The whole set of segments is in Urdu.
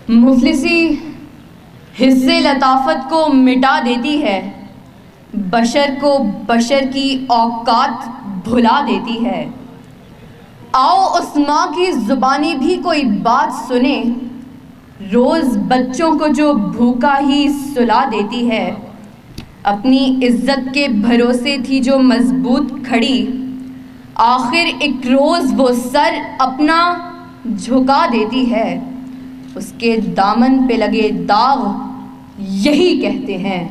مفلسی حصے لطافت کو مٹا دیتی ہے، بشر کو بشر کی اوقات بھلا دیتی ہے۔ آؤ اس ماں کی زبانی بھی کوئی بات سنے، روز بچوں کو جو بھوکا ہی سلا دیتی ہے۔ اپنی عزت کے بھروسے تھی جو مضبوط کھڑی، آخر ایک روز وہ سر اپنا جھکا دیتی ہے۔ اس کے دامن پہ لگے داغ یہی کہتے ہیں،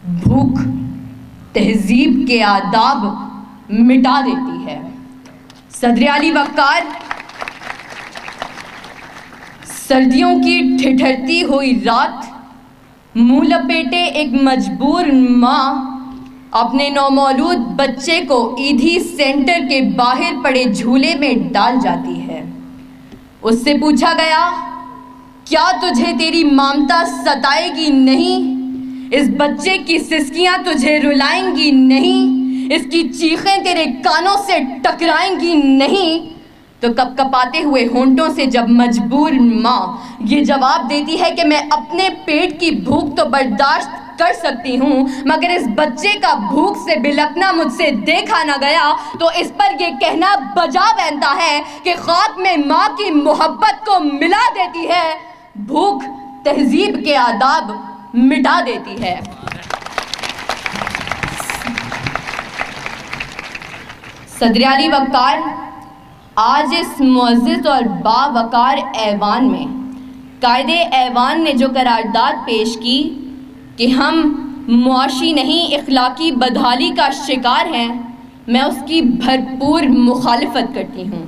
بھوک تہذیب کے آداب مٹا دیتی ہے۔ صدر علی وقار، سردیوں کی ٹھٹھرتی ہوئی رات، منہ لپیٹے ایک مجبور ماں اپنے نومولود بچے کو ایدھی سینٹر کے باہر پڑے جھولے میں ڈال جاتی ہے۔ اس سے پوچھا گیا، کیا تجھے تیری مامتا ستائے گی نہیں؟ اس بچے کی سسکیاں تجھے رلائیں گی نہیں؟ اس کی چیخیں تیرے کانوں سے ٹکرائیں گی نہیں؟ تو کپ کپاتے ہوئے ہونٹوں سے جب مجبور ماں یہ جواب دیتی ہے کہ میں اپنے پیٹ کی بھوک تو برداشت کر سکتی ہوں، مگر اس بچے کا بھوک سے بلکنا مجھ سے دیکھا نہ گیا، تو اس پر یہ کہنا بجا بنتا ہے کہ خاک میں ماں کی محبت کو ملا دیتی ہے، بھوک تہذیب کے آداب مٹا دیتی ہے۔ صدر علی وقار، آج اس معزز اور باوقار ایوان میں قائد ایوان نے جو قرارداد پیش کی کہ ہم معاشی نہیں اخلاقی بدحالی کا شکار ہیں، میں اس کی بھرپور مخالفت کرتی ہوں،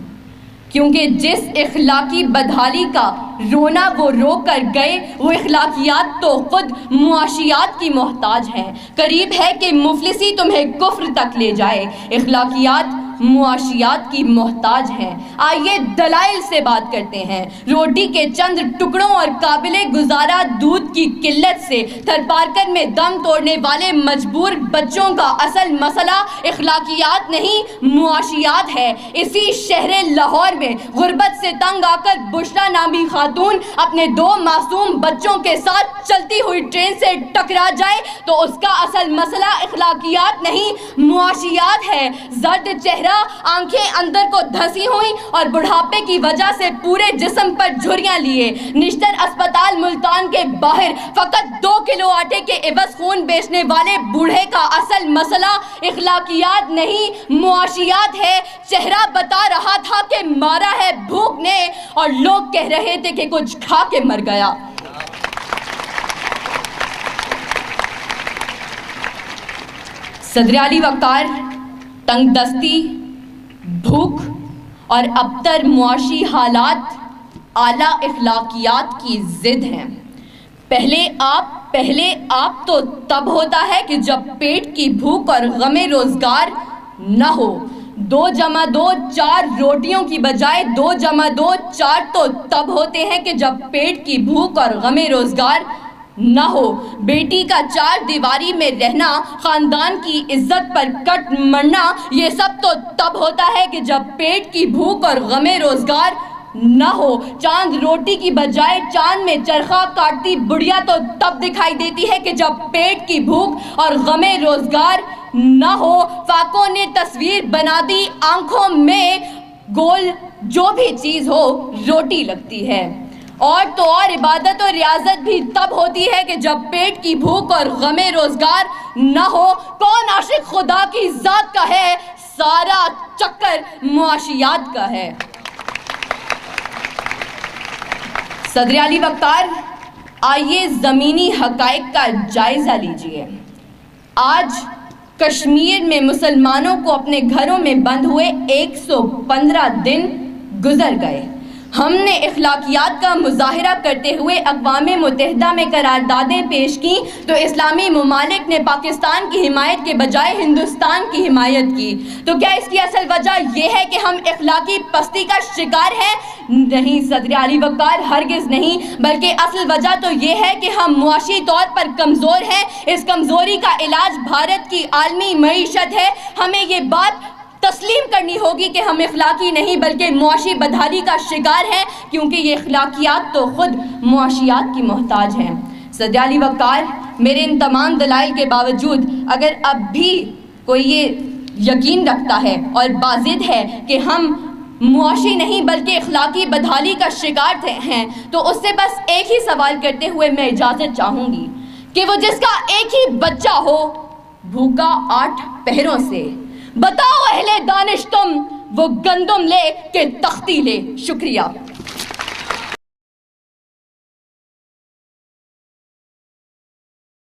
کیونکہ جس اخلاقی بدحالی کا رونا وہ رو کر گئے، وہ اخلاقیات تو خود معاشیات کی محتاج ہیں۔ قریب ہے کہ مفلسی تمہیں کفر تک لے جائے، اخلاقیات معاشیات کی محتاج ہیں۔ آئیے دلائل سے بات کرتے ہیں۔ روٹی کے چند ٹکڑوں اور قابل گزارا دودھ کی قلت سے تھر پارکر میں دم توڑنے والے مجبور بچوں کا اصل مسئلہ اخلاقیات نہیں معاشیات ہے۔ اسی شہر لاہور میں غربت سے تنگ آ کر بشرا نامی خاتون اپنے 2 معصوم بچوں کے ساتھ چلتی ہوئی ٹرین سے ٹکرا جائے تو اس کا اصل مسئلہ اخلاقیات نہیں معاشیات ہے۔ زرد چہرہ، آنکھیں اندر کو دھسی ہوئی اور بڑھاپے کی وجہ سے پورے جسم پر جھریاں لیے نشتر اسپتال ملتان کے باہر فقط 2 کلو آٹے کے عوض خون بیچنے والے بوڑھے کا اصل مسئلہ اخلاقیات نہیں معاشیات ہے۔ چہرہ بتا رہا تھا کہ مارا ہے بھوک نے، اور لوگ کہہ رہے تھے کہ کچھ کھا کے مر گیا۔ صدر علی وقار، تنگ دستی، بھوک اور ابتر معاشی حالات اعلیٰ اخلاقیات کی ضد ہیں۔ پہلے آپ تو تب ہوتا ہے کہ جب پیٹ کی بھوک اور غم روزگار نہ ہو۔ 2 جمع 2 4 روٹیوں کی بجائے 2 جمع 2 4 تو تب ہوتے ہیں کہ جب پیٹ کی بھوک اور غم روزگار نہ ہو۔ بیٹی کا 4 دیواری میں رہنا، خاندان کی عزت پر کٹ مرنا، یہ سب تو تب ہوتا ہے کہ جب پیٹ کی بھوک اور غم روزگار نہ ہو۔ چاند روٹی کی بجائے چاند میں چرخہ کاٹتی بڑھیا تو تب دکھائی دیتی ہے کہ جب پیٹ کی بھوک اور غم روزگار نہ ہو۔ فاقوں نے تصویر بنا دی آنکھوں میں، گول جو بھی چیز ہو روٹی لگتی ہے۔ اور تو اور عبادت اور ریاضت بھی تب ہوتی ہے کہ جب پیٹ کی بھوک اور غم روزگار نہ ہو۔ کون عاشق خدا کی ذات کا ہے، سارا چکر معاشیات کا ہے۔ صدر علی وقار، آئیے زمینی حقائق کا جائزہ لیجئے۔ آج کشمیر میں مسلمانوں کو اپنے گھروں میں بند ہوئے 115 دن گزر گئے۔ ہم نے اخلاقیات کا مظاہرہ کرتے ہوئے اقوام متحدہ میں قراردادیں پیش کی تو اسلامی ممالک نے پاکستان کی حمایت کے بجائے ہندوستان کی حمایت کی۔ تو کیا اس کی اصل وجہ یہ ہے کہ ہم اخلاقی پستی کا شکار ہیں؟ نہیں صدر علی وقار، ہرگز نہیں، بلکہ اصل وجہ تو یہ ہے کہ ہم معاشی طور پر کمزور ہیں۔ اس کمزوری کا علاج بھارت کی عالمی معیشت ہے۔ ہمیں یہ بات تسلیم کرنی ہوگی کہ ہم اخلاقی نہیں بلکہ معاشی بدحالی کا شکار ہیں، کیونکہ یہ اخلاقیات تو خود معاشیات کی محتاج ہیں۔ صدر علی وقار، میرے ان تمام دلائل کے باوجود اگر اب بھی کوئی یہ یقین رکھتا ہے اور بازد ہے کہ ہم معاشی نہیں بلکہ اخلاقی بدحالی کا شکار ہیں، تو اس سے بس ایک ہی سوال کرتے ہوئے میں اجازت چاہوں گی کہ وہ جس کا ایک ہی بچہ ہو بھوکا 8 پہروں سے، بتاؤ اہل دانش تم وہ گندم لے کہ تختی لے۔ شکریہ۔